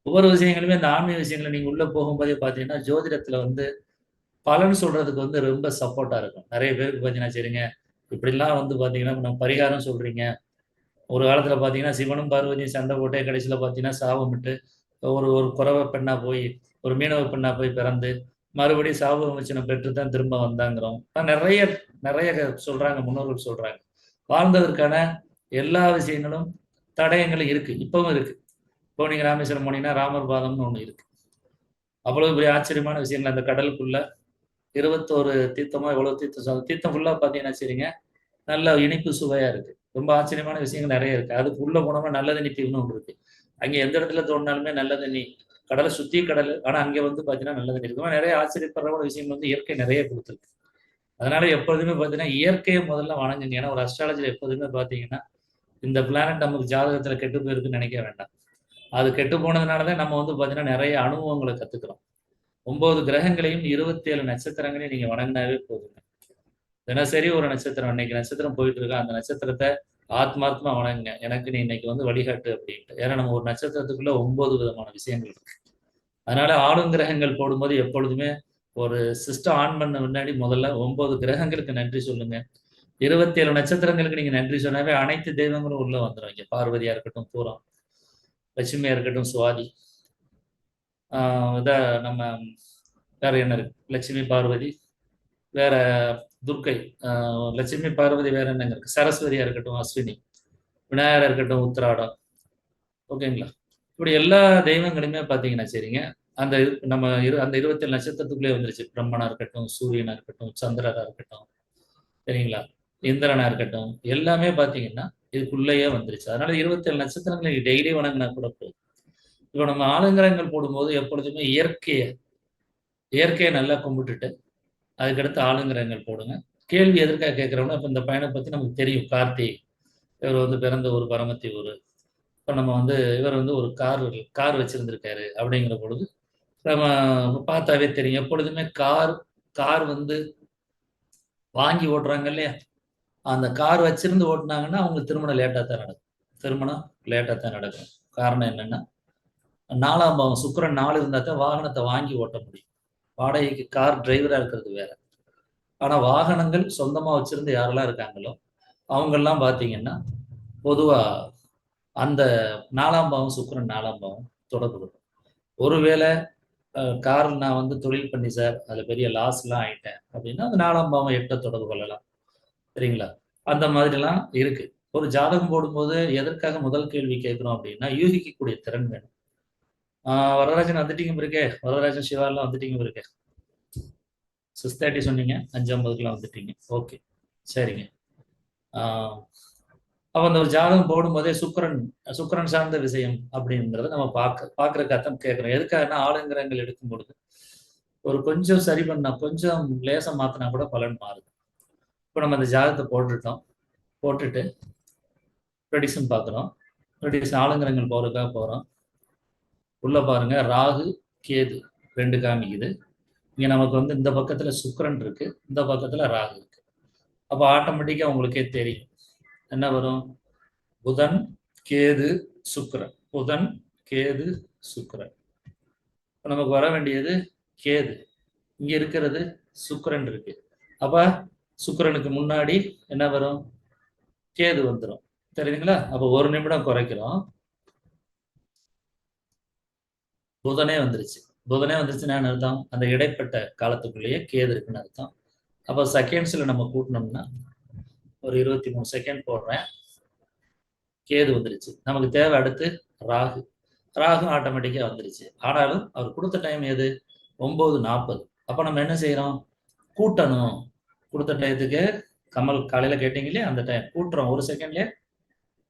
ஒவ்வொரு விஷயங்களுமே இந்த ஆன்மீக விஷயங்கள நீங்க உள்ள போகும்போதே பார்த்தீங்கன்னா, ஜோதிடத்துல வந்து பலன் சொல்றதுக்கு வந்து ரொம்ப சப்போர்ட்டா இருக்கும். நெறைய பேருக்கு பார்த்தீங்கன்னா, சரிங்க, இப்படிலாம் வந்து பார்த்தீங்கன்னா, நம்ம பரிகாரம் சொல்றீங்க. ஒரு காலத்துல பார்த்தீங்கன்னா, சிவனும் பார்வதியும் சண்டை போட்டே கடைசியில பார்த்தீங்கன்னா, சாபமிட்டு ஒரு ஒரு குறவ பெண்ணா போய், ஒரு மீனவ பெண்ணா போய் பிறந்து, மறுபடியும் சாப விமோசனம் பெற்று தான் திரும்ப வந்தாங்கிறோம். நெறைய நெறைய சொல்றாங்க, முன்னோர்கள் சொல்றாங்க. வாழ்ந்ததற்கான எல்லா விஷயங்களும், தடயங்களும் இருக்கு. இப்பவும் இருக்கு. இப்போ நீங்க ராமேஸ்வரம் போனீங்கன்னா, ராமர் பாதம்னு ஒண்ணு இருக்கு. அவ்வளவு பெரிய ஆச்சரியமான விஷயங்கள் அந்த கடலுக்குள்ள 21 தீர்த்தமோ எவ்வளோ தீர்த்தம் தீர்த்தம் ஃபுல்லா பார்த்தீங்கன்னா வச்சுக்கங்க, நல்ல இனிப்பு சுவையா இருக்கு. ரொம்ப ஆச்சரியமான விஷயங்கள் நெறைய இருக்கு. அதுக்கு உள்ள போனோம்னா நல்ல தண்ணி தீவுன்னு ஒண்ணு இருக்கு. அங்க எந்த இடத்துல தோண்டுனாலுமே நல்ல தண்ணி. கடல சுத்தி கடலு. ஆனா அங்க வந்து பார்த்தீங்கன்னா, நல்ல தண்ணி இருக்கும். நெறைய ஆச்சரியப்படுற விஷயங்கள் வந்து இயற்கை நெறைய குடுத்திருக்கு. அதனால எப்பொழுதுமே பார்த்தீங்கன்னா, இயற்கைய முதல்ல வணங்குங்க. ஏன்னா ஒரு அஸ்ட்ராலஜில எப்போதுமே பார்த்தீங்கன்னா, இந்த பிளானட் நமக்கு ஜாதகத்துல கெட்டு போயிருக்குன்னு நெனைக்க வேண்டாம். அது கெட்டு போனதுனால தான் நம்ம வந்து பார்த்தீங்கன்னா, நெறைய அனுபவங்கள கத்துக்கிறோம். 9 கிரகங்களையும் 27 நட்சத்திரங்களையும் நீங்க வணங்குனாவே போதுங்க. தினசரி ஒரு நட்சத்திரம், இன்னைக்கு நட்சத்திரம் போயிட்டு இருக்கா, அந்த நட்சத்திரத்த ஆத்மார்த்தமா வணங்குங்க. எனக்கு நீ இன்னைக்கு வந்து வழிகாட்டு அப்டின்ட்டு. ஏன்னா நம்ம ஒரு நட்சத்திரத்துக்குள்ள 9 விதமான விஷயங்கள் இருக்கு. அதனால ஆளும் கிரகங்கள் போடும்போது எப்பொழுதுமே ஒரு சிஸ்டம் ஆன் பண்ண முன்னாடி முதல்ல 9 கிரகங்களுக்கு நன்றி சொல்லுங்க. 27 நட்சத்திரங்களுக்கு நீங்க நன்றி சொன்னாவே அனைத்து தெய்வங்களும் உள்ள வந்துரும். இங்க பார்வதியா இருக்கட்டும், பூரம், லட்சுமியா இருக்கட்டும், சுவாதி. ஆ இத நம்ம வேற என்ன இருக்கு? லட்சுமி, பார்வதி, வேற துர்க்கை. ஆ லட்சுமி, பார்வதி வேற என்னங்க இருக்கு? சரஸ்வதியா இருக்கட்டும், அஸ்வினி. விநாயகரா இருக்கட்டும், உத்திராடம். ஓகேங்களா? இப்படி எல்லா தெய்வங்களுமே பார்த்தீங்கன்னா சரிங்க, அந்த நம்ம அந்த 27 நட்சத்திரத்துக்குள்ளே வந்துருச்சு. பிரம்மனா இருக்கட்டும், சூரியனா இருக்கட்டும், சந்திரனா இருக்கட்டும், சரிங்களா? இந்திரனா இருக்கட்டும், எல்லாமே பார்த்தீங்கன்னா, இதுக்குள்ளேயே வந்துருச்சு. அதனால 27 நட்சத்திரங்கள நீங்க டெய்லி வணங்குனா கூட போதும். இப்ப நம்ம ஆலங்கரங்கள் போடும்போது எப்பொழுதுமே இயற்கைய இயற்கைய நல்லா கும்பிட்டுட்டு, அதுக்கடுத்து ஆலங்கரங்கள் போடுங்க. கேள்வி எதற்காக கேட்கிறோம்னா, இப்ப இந்த பையன பத்தி நமக்கு தெரியும். கார்த்தி. இவர் வந்து பிறந்த ஊர் பரமத்தி ஊரு. இப்ப நம்ம வந்து இவர் வந்து ஒரு கார் வச்சிருந்திருக்காரு அப்படிங்கிற பொழுது, நம்ம பார்த்தாவே தெரியும். எப்பொழுதுமே கார் கார் வந்து வாங்கி ஓட்டுறாங்க இல்லையா? அந்த கார் வச்சிருந்து ஓட்டுனாங்கன்னா, அவங்களுக்கு திருமணம் லேட்டா தான் நடக்கும். திருமணம் லேட்டா தான் நடக்கும். காரணம் என்னன்னா, 4ஆம் பாவம் சுக்கிரன் 4 இருந்தா தான் வாகனத்த வாங்கி ஓட்ட முடியும். வாடகைக்கு கார் டிரைவரா இருக்கிறது வேற. ஆனா வாகனங்கள் சொந்தமா வச்சிருந்து யாரெல்லாம் இருக்காங்களோ, அவங்கலாம் பார்த்தீங்கன்னா, பொதுவா அந்த 4ஆம் பாவம் சுக்கிரன் 4ஆம் பாவம் தொடர்பு கொள்ளும். ஒருவேள கார் நான் வந்து தொழில் பண்ணி சார், அதுல பெரிய லாஸ்லாம் ஆயிட்டேன் அப்படின்னா, அந்த 4ஆம் பாவம் 8 தொடர்பு கொள்ளலாம். சரிங்களா? அந்த மாதிரிலாம் இருக்கு. ஒரு ஜாதகம் போடும்போது எதற்காக முதல் கேள்வி கேட்கிறோம் அப்படின்னா, யூகிக்கக்கூடிய திறன் வேணும். ஆ வரதராஜன் வந்துட்டீங்க பிறகே, வரதராஜன், சிவாலாம் வந்துட்டீங்க பிறகே. 6:30 சொன்னீங்க. 5:50க்குலாம் வந்துட்டீங்க. ஓகே. சரிங்க. ஆ அப்ப அந்த ஒரு ஜாதகம் போடும்போதே சுக்கிரன் சுக்கிரன் சார்ந்த விஷயம் அப்படின்றத நம்ம பார்க்கறதுக்காகத்தான் கேட்கிறோம். எதுக்காகன்னா, ஆளுங்கிரகங்கள் எடுக்கும் பொழுது, ஒரு கொஞ்சம் சரி பண்ணா, கொஞ்சம் லேசா மாத்துனா கூட பலன் மாறுது. இப்ப நம்ம அந்த ஜாதகத்த போட்டுட்டோம். போட்டுட்டு ப்ரெடிக்ஷன் பார்க்குறோம். ப்ரெடிக்ஷன் ஆளுங்கரங்கள் போறதுக்காக போறோம். உள்ள பாருங்க ராகு, கேது 2 காமிக்குது. இங்க நமக்கு வந்து இந்த பக்கத்துல சுக்கிரன் இருக்கு. இந்த பக்கத்துல ராகு இருக்கு. அப்ப ஆட்டோமேட்டிக்கா உங்களுக்கே தெரியும். என்ன வரும்? புதன், கேது, சுக்கிரன். புதன், கேது, சுக்கிரன். இப்ப நமக்கு வர வேண்டியது கேது. இங்க இருக்கிறது சுக்கிரன் இருக்கு. அப்ப சுக்கிரனுக்கு முன்னாடி என்ன வரும்? கேது வந்துரும். தெரியுதுங்களா? அப்ப 1 நிமிடம் குறைக்கிறோம். புதனே வந்துருச்சு. புதனே வந்துருச்சுன்னா என்ன அர்த்தம்? அந்த இடைப்பட்ட காலத்துக்குள்ளேயே கேது இருக்குன்னு அர்த்தம். அப்ப செகண்ட்ஸ்ல நம்ம கூட்டுனோம்னா, ஒரு 23 செகண்ட் போடுறேன். கேது வந்துருச்சு. நமக்கு தேவை அடுத்து ராகு. ராகும் ஆட்டோமேட்டிக்கா வந்துருச்சு. ஆனாலும் அவர் குடுத்த டைம் எது? 9:40. அப்ப நம்ம என்ன செய்றோம்? கூட்டணும். குடுத்த டயத்துக்கு கமல் காலையில கேட்டீங்க இல்லையா? அந்த டைம் கூட்டுறோம். 1 செகண்ட்லயே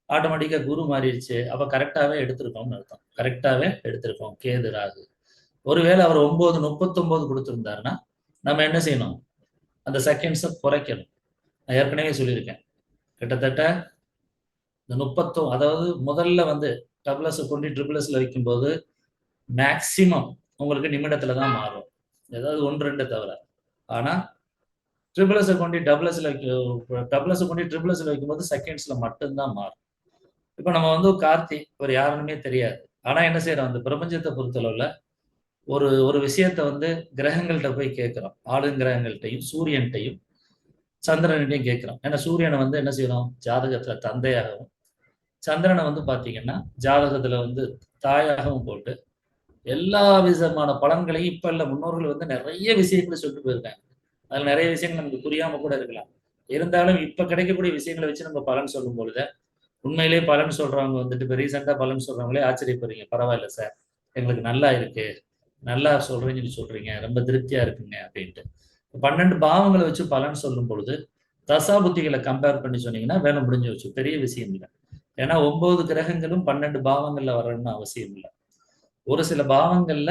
ஆட்டோமேட்டிக்கா குரு மாறிடுச்சு. அப்ப கரெக்ட்டாவே எடுத்திருக்கோம்னு அர்த்தம். கரெக்ட்டாவே எடுத்திருக்கோம். கேது, ராகு. ஒருவேளை அவர் 9:39 குடுத்திருந்தாருன்னா, நம்ம என்ன செய்யணும்? அந்த செகண்ட்ஸ குறைக்கணும். நான் ஏற்கனவே சொல்லியிருக்கேன். கிட்டத்தட்ட இந்த 30 அதாவது முதல்ல வந்து டபுள் எஸ் கொண்டு ட்ரிபிள் எஸ்ல வைக்கும்போது, மேக்ஸிமம் உங்களுக்கு நிமிடத்துல தான் மாறும். ஏதாவது 1, 2 தவிர. ஆனா, ட்ரிபிள் எஸ் கொண்டு டபுள் எஸ் கொண்டு ட்ரிபிள் எஸ்ல வைக்கும்போது செகண்ட்ஸ்ல மட்டும் தான் மாறும். இப்ப நம்ம வந்து கார்த்தி, இவர் யாருன்னுமே தெரியாது. ஆனா என்ன செய்யறோம், அந்த பிரபஞ்சத்தை பொறுத்தளவுல ஒரு ஒரு விஷயத்த வந்து கிரகங்கள்ட்ட போய் கேட்கிறோம். கிரகங்கள்ட்டையும், சூரியன்ட்டையும், சந்திரன்கிட்டயும் கேட்கிறோம். ஏன்னா சூரியனை வந்து என்ன செய்யறோம், ஜாதகத்துல தந்தையாகவும், சந்திரனை வந்து பாத்தீங்கன்னா ஜாதகத்துல வந்து தாயாகவும் போட்டு எல்லா விதமான பலன்களையும் இப்ப இல்ல முன்னோர்கள் வந்து நிறைய விஷயங்களை சொல்லிட்டு போயிருக்காங்க. அதுல நிறைய விஷயங்கள் நமக்கு புரியாம கூட இருக்கலாம். இருந்தாலும் இப்ப கிடைக்கக்கூடிய விஷயங்களை வச்சு நம்ம பலன் சொல்லும் பொழுது உண்மையிலேயே பலன் சொல்றவங்க வந்துட்டு இப்ப ரீசெண்டா பலன் சொல்றவங்களே ஆச்சரியப்படுறீங்க. பரவாயில்ல சார், எங்களுக்கு நல்லா இருக்கு, நல்லா சொல்றீங்கன்னு சொல்றீங்க, ரொம்ப திருப்தியா இருக்குங்க அப்படின்ட்டு. 12 பாவங்களை வச்சு பலன் சொல்லும் பொழுது தசா புத்திகளை கம்பேர் பண்ணி சொன்னீங்கன்னா வேலை முடிஞ்சு வச்சு, பெரிய விஷயம் இல்லை. ஏன்னா 9 கிரகங்களும் 12 பாவங்கள்ல வரணும்னு அவசியம் இல்லை. ஒரு சில பாவங்கள்ல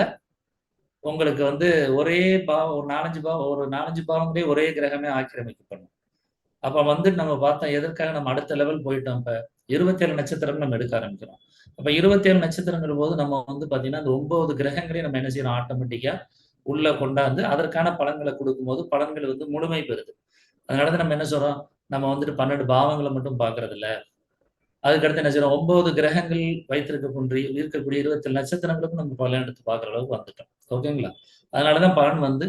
உங்களுக்கு வந்து ஒரே பாவம் ஒரு 4, 5 பாவம் ஒரு 4, 5 பாவங்களே ஒரே கிரகமே ஆக்கிரமிக்கப்படும். அப்ப வந்து நம்ம பார்த்தோம் எதற்காக நம்ம அடுத்த லெவல் போயிட்டோம். இப்ப 27 நட்சத்திரம் நம்ம எடுக்க ஆரம்பிக்கிறோம். அப்ப 27 நட்சத்திரங்கிற போது நம்ம வந்து பார்த்தீங்கன்னா, அந்த 9 கிரகங்களையும் நம்ம என்ன செய்யறோம் ஆட்டோமேட்டிக்கா உள்ள கொண்டாந்து அதற்கான பலன்கள குடுக்கும்போது, பலன்கள் வந்து முழுமை பெறுது. அதனால தான் நம்ம என்ன சொல்றோம், நம்ம வந்துட்டு 12 பாவங்கள மட்டும் பார்க்கறதில்ல. அதுக்கடுத்து என்ன செய்றோம், 9 கிரகங்கள் இருக்கக்கூடிய 27 நட்சத்திரங்களுக்கும் நம்ம பலன் எடுத்து பார்க்குற அளவுக்கு வந்துட்டோம். ஓகேங்களா? அதனால தான் பலன் வந்து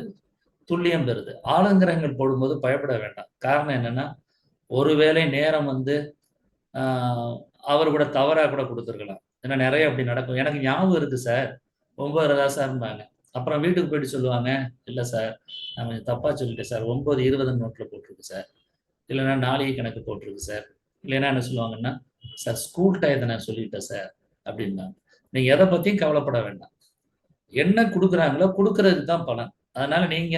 துல்லியம் பெறுது. ஆளுங்கிரகங்கள் போடும்போது பயப்பட வேண்டாம். காரணம் என்னன்னா, ஒருவேளை நேரம் வந்து ஆ அவரு கூட தவறா கூட குடுத்துருக்கலாம். ஏன்னா நெறைய அப்படி நடக்கும். எனக்கு ஞாபகம் இருக்கு சார். 9:30 தான் சார்ம்பாங்க. அப்புறம் வீட்டுக்கு போயிட்டு சொல்லுவாங்க, "இல்ல சார், நான் கொஞ்சம் தப்பா சொல்லிட்டேன் சார். 9:20ன்னு நோட்ல போட்டிருக்கு சார். இல்லன்னா நாழிகை கணக்கு போட்டிருக்கு சார்." இல்லைன்னா என்ன சொல்லுவாங்கன்னா, "சார் ஸ்கூல் டயத்த நான் சொல்லிட்டேன் சார்." அப்படிம்பாங்க. நீங்க எத பத்தியும் கவலைப்பட வேண்டாம். என்ன குடுக்குறாங்களோ, குடுக்குறதுக்கு தான் பலன். அதனால நீங்க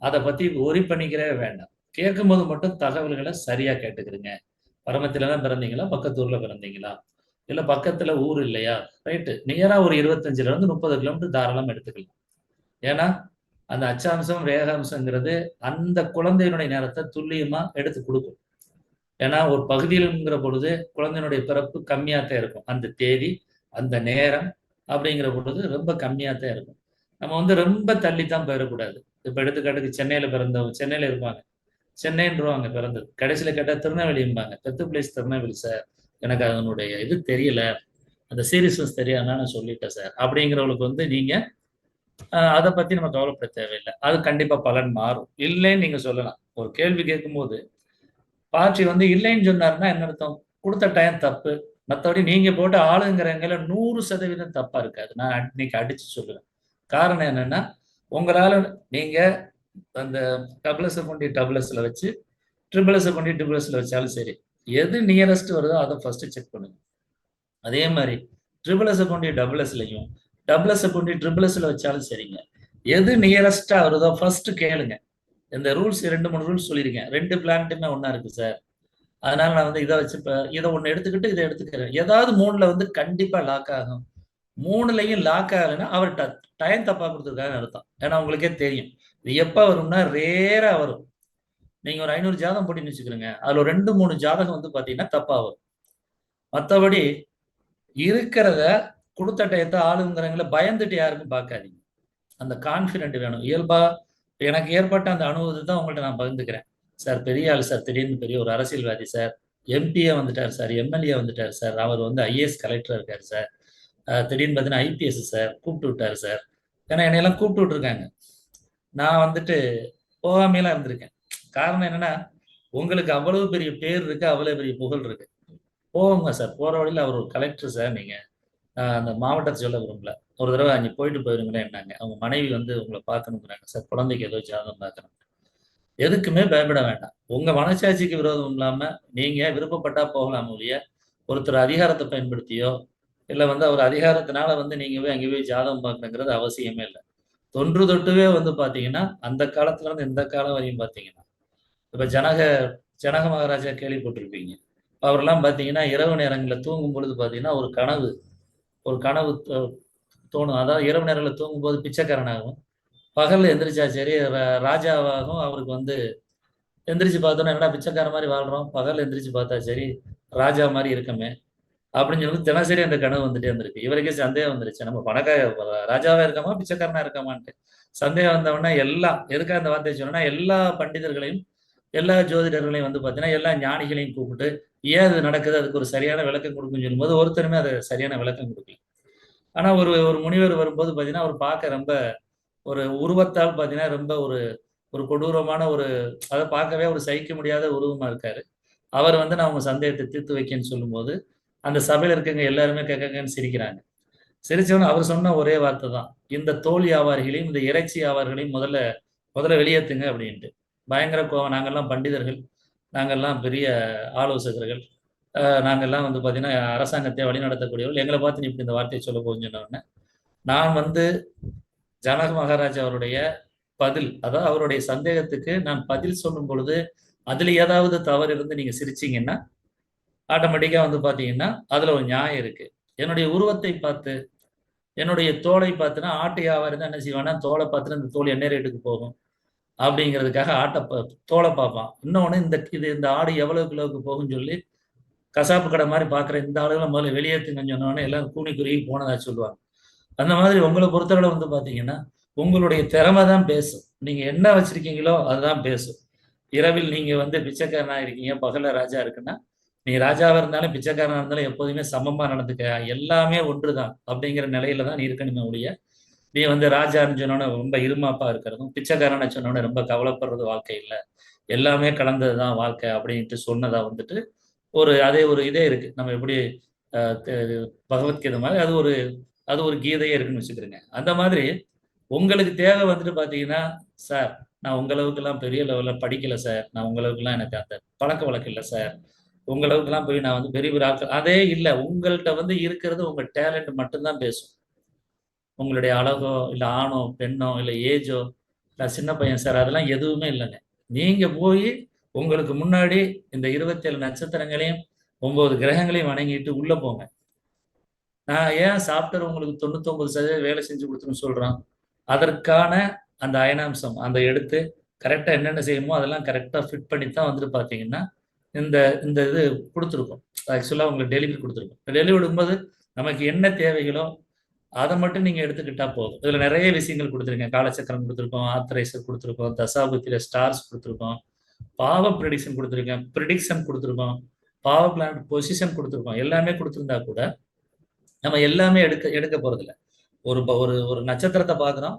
அத பத்தி ஒரி பண்ணிக்கிறவே வேண்டாம். கேட்கும்போது மட்டும் தகவல்கள சரியா கேட்டுக்கிறங்க. பரமத்தில தான் பிறந்தீங்களா? பக்கத்து ஊர்ல பிறந்தீங்களா? இல்ல பக்கத்துல ஊர் இல்லையா? ரைட்டு. நியரா ஒரு 25லிருந்து 30 கிலோமீட்டர் தாராளமா எடுத்துக்கலாம். ஏன்னா, அந்த அச்சாம்சம், ரேகாம்சம்ங்கிறது அந்த குழந்தையினுடைய நேரத்த துல்லியமா எடுத்து குடுக்கும். ஏன்னா, ஒரு பகுதியிலங்கிற பொழுது குழந்தையினுடைய பிறப்பு கம்மியா தான் இருக்கும். அந்த தேதி, அந்த நேரம் அப்படிங்கிற பொழுது ரொம்ப கம்மியா தான் இருக்கும். நம்ம வந்து ரொம்ப தள்ளி தான் போயிறக்கூடாது. இப்ப எடுத்துக்காட்டுக்கு சென்னையில இருப்பாங்க. சென்னைன்ருவாங்க பிறந்தது. கடைசியில கேட்டா திருநெல்வேலிம்பாங்க. Birth place Tirunelveli sir. எனக்கு அதனுடைய இது தெரியல. அந்த சீரியஸ்னஸ் தெரியாதனால நான் சொல்லிட்டேன் சார். அப்படிங்கிறவங்களுக்கு வந்து நீங்க அத பத்தி நம்ம கவலைப்பட தேவையில்ல. அது கண்டிப்பா பலன் மாறும். இல்லைன்னு நீங்க சொல்லலாம். ஒரு கேள்வி கேட்கும்போது, பார்ட்டி வந்து இல்லைன்னு சொன்னாருன்னா என்ன அர்த்தம்? குடுத்த டைம் தப்பு. மத்தபடி நீங்க போட்ட ஆளுங்கிறவங்கல 100% தப்பா இருக்காது. நான் இன்னைக்கு அடிச்சு சொல்லுவேன். காரணம் என்னன்னா, உங்களால நீங்க அந்த டபுள் எஸ்ஸ கொண்டு டபுள் எஸ்ல வச்சு, ட்ரிபிள் எஸ்ஸ கொண்டு ட்ரிபிள் எஸ்ல வச்சாலும் சரி. எது நியரஸ்ட் வருதோ அத ஃபர்ஸ்ட் செக் பண்ணுங்க. அதே மாரி ட்ரிபிள் எஸ்ஸ கொண்டு டபுள் எஸ்லயும், டபுள் எஸ்ஸ கொண்டு ட்ரிபிள் எஸ்ல வச்சாலும் சரிங்க. எது நியரஸ்ட்டா வருதோ ஃபர்ஸ்ட் கேளுங்க. இந்த ரூல்ஸ் 2, 3 ரூல்ஸ் சொல்லியிருக்கேன். 2 பிளானட்டுமே ஒண்ணா இருக்கு சார். அதனால நான் வந்து இத வச்சு இத ஒண்ணு எடுத்துக்கிட்டு இத எடுத்துக்கிறேன். ஏதாவது 3ல வந்து கண்டிப்பா லாக் ஆகும். 3லயும் லாக் ஆகலன்னா, அவர் டைம் தப்பா குடுத்துருக்காருன்னு அர்த்தம். ஏன்னா உங்களுக்கே தெரியும். இது எப்ப வரும்னா, ரேரா வரும். நீங்க ஒரு 500 ஜாதகம் போட்டீங்கன்னு வச்சுக்கோங்க. அதுல ஒரு 2, 3 ஜாதகம் வந்து பார்த்தீங்கன்னா தப்பா வரும். மத்தபடி இருக்கிறத குடுத்த டயத்த ஆளுங்கிறவங்கள பயந்துட்டு யாருக்கும் பார்க்காதீங்க. அந்த கான்ஃபிடென்ட் வேணும். இயல்பா எனக்கு ஏற்பட்ட அந்த அனுபவத்த தான் உங்கள்ட்ட நான் பகிர்ந்துக்கிறேன். சார் பெரிய ஆளு சார். திடீர்னு பெரிய ஒரு அரசியல்வாதி சார். எம்பியா வந்துட்டாரு சார். எம்எல்ஏ வந்துட்டாரு சார். அவர் வந்து ஐஏஎஸ் கலெக்டரா இருக்காரு சார். திடீர்னு பார்த்தீங்கன்னா ஐபிஎஸ் சார். கூப்பிட்டு விட்டாரு சார். ஏன்னா என்னையெல்லாம் கூப்பிட்டு விட்டுருக்காங்க. நான் வந்துட்டு போகாமலாம் இருந்திருக்கேன். காரணம் என்னன்னா, உங்களுக்கு அவ்வளவு பெரிய பேர் இருக்கு. அவ்வளவு பெரிய புகழ் இருக்கு. போங்க சார். போற வழியில அவர் ஒரு கலெக்டர் சார் நீங்க. அந்த மாவட்டத்த சொல்ல விரும்பல. ஒரு தடவ அங்க போயிட்டு போயிருங்களேன்னாங்க. அவங்க மனைவி வந்து உங்கள பார்க்கணுங்கிறாங்க சார். குழந்தைக்கு ஏதோ ஜாதகம் பார்க்கணும். எதுக்குமே பயப்பட வேண்டாம். உங்க மனசாட்சிக்கு விரோதம் இல்லாம, நீங்க விருப்பப்பட்டா போகலாம் ஒழிய, ஒருத்தர் அதிகாரத்த பயன்படுத்தியோ, இல்ல வந்து அவர் அதிகாரத்தினால வந்து நீங்க போய் அங்க போய் ஜாதகம் பார்க்கணுங்கிறது அவசியமே இல்ல. தொன்று தொட்டுவே வந்து பார்த்தீங்கன்னா, அந்த காலத்துல இருந்து இந்த காலம் வரையும் பார்த்தீங்கன்னா, இப்ப ஜனக மகாராஜா கேள்விப்பட்டிருப்பீங்க. அவரெல்லாம் பார்த்தீங்கன்னா, இரவு நேரங்கள்ல தூங்கும் பொழுது பார்த்தீங்கன்னா, ஒரு கனவு தோணும். அதாவது இரவு நேரங்கள்ல தூங்கும்போது பிச்சைக்காரனாகவும், பகல்ல எந்திரிச்சா சரி ராஜாவாகவும் அவருக்கு வந்து எந்திரிச்சு பார்த்தோன்னே, என்னடா பிச்சைக்காரன் மாரி வாழ்றோம். பகல்ல எந்திரிச்சு பார்த்தா சரி, ராஜா மாரி இருக்கமே! அப்படின்னு சொல்லி தினசரி அந்த கனவு வந்துட்டே இருந்திருக்கு. இவருக்கே சந்தேகம் வந்துருச்சு. நம்ம ராஜாவா இருக்கோமா? பிச்சைக்காரனா இருக்கோமான்ட்டு. சந்தேகம் வந்தவுடனே எல்லாம் எதுக்காக இந்த வார்த்தைய சொன்னேன்னா, எல்லா பண்டிதர்களையும், எல்லா ஜோதிடர்களையும் வந்து பார்த்தீங்கன்னா, எல்லா ஞானிகளையும் கூப்பிட்டு, ஏன் இது நடக்குது? அதுக்கு ஒரு சரியான விளக்கம் குடுக்கணும்னு சொல்லும்போது, ஒருத்தருமே அத சரியான விளக்கம் குடுக்கல. ஆனா ஒரு ஒரு முனிவர் வரும்போது பார்த்தீங்கன்னா, அவர் பார்க்க ரொம்ப ஒரு உருவத்தால் பார்த்தீங்கன்னா, ரொம்ப ஒரு ஒரு கொடூரமான ஒரு அத பார்க்கவே ஒரு சகிக்க முடியாத உருவமா இருக்காரு. அவர் வந்து நான் உங்க சந்தேகத்த தீர்த்து வைக்கேன்னு சொல்லும்போது, அந்த சபையில இருக்கவங்க எல்லாருமே கக்கக்கன்னு சிரிக்கிறாங்க. சிரிச்சவுனே அவர் சொன்ன ஒரே வார்த்தை தான். "இந்த தோல் வியாபாரிகளையும், இந்த இறைச்சி வியாபாரிகளையும் முதல்ல முதல்ல வெளியேத்துங்க" அப்படின்ட்டு. பயங்கர கோவம். நாங்கெல்லாம் பண்டிதர்கள். நாங்கெல்லாம் பெரிய ஆலோசகர்கள். நாங்கெல்லாம் வந்து பார்த்தீங்கன்னா, அரசாங்கத்தை வழிநடத்தக்கூடியவர்கள். எங்கள பார்த்து நீ இப்படி இந்த வார்த்தைய சொல்ல போறேன்னு சொன்ன உடனே, நான் வந்து ஜனக மகாராஜா அவருடைய பதில், அதாவது அவருடைய சந்தேகத்துக்கு நான் பதில் சொல்லும் பொழுது, அதில ஏதாவது தவறு இருந்து நீங்க சிரிச்சீங்கன்னா, ஆட்டோமேட்டிக்கா வந்து பார்த்தீங்கன்னா, அதில ஒரு நியாயம் இருக்கு. என்னுடைய உருவத்தை பார்த்து, என்னுடைய தோலை பார்த்துனா, ஆட்டு வியாபாரி தான் என்ன செய்வான்னா, தோல பார்த்துட்டு இந்த தோல் என்ன ரேட்டுக்கு போகும்? அப்படிங்கிறதுக்காக தோல பார்ப்பான். இன்னொன்னு இந்த ஆடு எவ்வளவு கிலோவுக்கு போகும்ன்னு சொல்லி, கசாப்பு கடை மாரி பார்க்குற இந்த ஆளுகள முதல்ல வெளியேத்துங்கன்னு சொன்ன உடனே எல்லாரும் கூனி குறுகி போனதா சொல்லுவாங்க. அந்த மாதிரி உங்கள பொறுத்தவரை வந்து பார்த்தீங்கன்னா, உங்களுடைய திறமை தான் பேசும். நீங்க என்ன வச்சிருக்கீங்களோ அதுதான் பேசும். இரவில் நீங்க வந்து பிச்சைக்காரனா இருக்கீங்க, பகல்ல ராஜா இருக்குன்னா, நீ ராஜாவா இருந்தாலும், பிச்சைக்காரனா இருந்தாலும் எப்போதுமே சமமா நடந்துக்க. எல்லாமே ஒன்றுதான். அப்படிங்கிற நிலையில தான் நீ இருக்கணுமே ஒழிய, நீ வந்து ராஜான்னு சொன்னோனே ரொம்ப இருமாப்பா இருக்கிறதும், பிச்சைக்காரன்னு சொன்னோனே ரொம்ப கவலைப்படுறது வாழ்க்கை இல்ல. எல்லாமே கலந்தது தான் வாழ்க்கை அப்படின்ட்டு சொன்னதா வந்துட்டு, அதே ஒரு இதே இருக்கு. நம்ம எப்படி அ த பகவத்கீதை மாரி அது ஒரு கீதையே இருக்குன்னு வச்சுக்கிறங்க. அந்த மாதிரி உங்களுக்கு தேவை வந்துட்டு பார்த்தீங்கன்னா, "சார், நான் உங்க அளவுக்குலாம் பெரிய லெவல்ல படிக்கல சார். நான் உங்க அளவுக்குலாம் எனக்கு அந்த பழக்கவழக்கம் இல்ல சார். உங்க அளவுக்குலாம் போய் நான் வந்து பெரிய பெரிய ஆட்கள்" அதே இல்ல. உங்கள்ட்ட வந்து இருக்கிறது உங்க டேலண்ட் மட்டும் தான் பேசும். உங்களுடைய அழகோ, இல்ல ஆணோ, பெண்ணோ, இல்ல ஏஜோ, நான் சின்ன பையன் சார் அதெல்லாம் எதுவுமே இல்லங்க. நீங்க போயி உங்களுக்கு முன்னாடி இந்த 27 நட்சத்திரங்களையும், 9 கிரகங்களையும் வணங்கிட்டு உள்ள போங்க. நான் ஏன் சாப்ட்வேர் உங்களுக்கு 99% வேலை செஞ்சு குடுத்துரும்னு சொல்றான். அதற்கான அந்த அயனாம்சம், அந்த எடுத்து கரெக்ட்டா என்னென்ன செய்யணுமோ அதெல்லாம் கரெக்ட்டா ஃபிட் பண்ணி தான் வந்துட்டு பார்த்தீங்கன்னா, இந்த இந்த இது குடுத்துருக்கும். ஆக்சுவலா உங்களுக்கு டெலிவரி குடுத்துருக்கும். டெலிவரி விடும்போது நமக்கு என்ன தேவைகளோ, அத மட்டும் நீங்க எடுத்துக்கிட்டா போதும். இதுல நெறைய விஷயங்கள் குடுத்துருக்கேன். காலச்சக்கரம் குடுத்துருக்கோம், ஆத்தரைசர் குடுத்துருக்கோம், தசாபுத்தியில ஸ்டார்ஸ் குடுத்துருக்கோம், பாவ ப்ரிடிக்ஷன் குடுத்துருக்கேன், பிரிடிக்ஷன் குடுத்துருக்கோம், பாவ பிளானட் பொசிஷன் குடுத்துருக்கோம். எல்லாமே குடுத்திருந்தா கூட நம்ம எல்லாமே எடுக்க எடுக்க போறதில்ல. ஒரு ப ஒரு ஒரு நட்சத்திரத்த பார்க்குறோம்.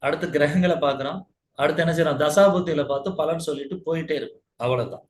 அடுத்து கிரகங்கள பார்க்குறோம். அடுத்து என்ன செய்றோம்? தசாபுத்திகள பார்த்து பலன் சொல்லிட்டு போயிட்டே இருக்கோம். அவ்வளதான்.